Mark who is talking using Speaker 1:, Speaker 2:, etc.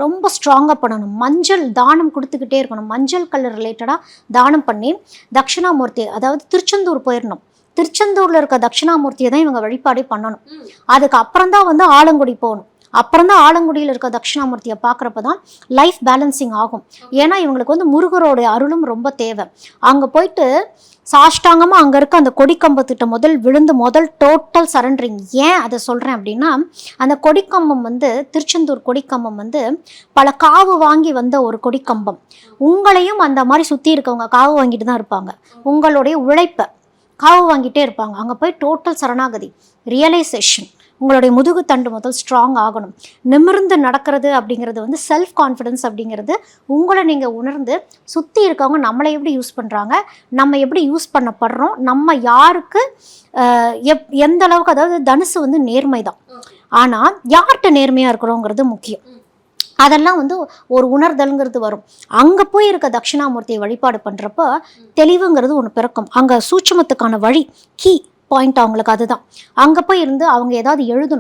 Speaker 1: ரொம்ப ஸ்ட்ராங்காக பண்ணணும். மஞ்சள் தானம் கொடுத்துக்கிட்டே இருக்கணும். மஞ்சள் கலர் ரிலேட்டடாக தானம் பண்ணி தட்சிணாமூர்த்தி, அதாவது திருச்செந்தூர் போயிடணும். திருச்செந்தூரில் இருக்க தட்சிணாமூர்த்தியை தான் இவங்க வழிபாடே பண்ணணும். அதுக்கு அப்புறம் தான் வந்து ஆலங்குடி போகணும். அப்புறம் தான் ஆலங்குடியில் இருக்க தட்சிணாமூர்த்தியை பார்க்குறப்ப தான் லைஃப் பேலன்சிங் ஆகும். ஏன்னா இவங்களுக்கு வந்து முருகரோடைய அருளும் ரொம்ப தேவை. அங்கே போயிட்டு சாஷ்டாங்கமாக அங்கே இருக்க அந்த கொடிக்கம்பத்திட்ட விழுந்து டோட்டல் சரண்டரிங். ஏன் அதை சொல்கிறேன் அப்படின்னா, அந்த கொடிக்கம்பம் வந்து திருச்செந்தூர் கொடிக்கம்பம் வந்து பல காவு வாங்கி வந்த ஒரு கொடிக்கம்பம். உங்களையும் அந்த மாதிரி சுற்றி இருக்கவங்க காவு வாங்கிட்டு தான் இருப்பாங்க. உங்களுடைய உழைப்பை காவு வாங்கிட்டே இருப்பாங்க. அங்கே போய் டோட்டல் சரணாகதி, ரியலைசேஷன், உங்களுடைய முதுகு தண்டு ஸ்ட்ராங் ஆகணும். நிமிர்ந்து நடக்கிறது அப்படிங்கிறது வந்து செல்ஃப் கான்ஃபிடென்ஸ் அப்படிங்கிறது உங்களை நீங்கள் உணர்ந்து சுற்றி இருக்கவங்க நம்மளை எப்படி யூஸ் பண்ணுறாங்க, நம்ம எப்படி யூஸ் பண்ணப்படுறோம், நம்ம யாருக்கு எந்த அளவுக்கு, அதாவது தனுசு வந்து நேர்மை தான், ஆனால் யார்கிட்ட நேர்மையாக இருக்கிறோங்கிறது முக்கியம். அதெல்லாம் வந்து ஒரு உணர்தல்ங்கிறது வரும். அங்கே போய் இருக்க தட்சிணாமூர்த்தியை வழிபாடு பண்ணுறப்போ தெளிவுங்கிறது ஒன்று பிறக்கும். அங்கே சூட்சுமத்துக்கான வழி, கீ பாயிண்ட் அவங்களுக்கு அதுதான். அங்கே போய் இருந்து அவங்க ஏதாவது எழுதணும்,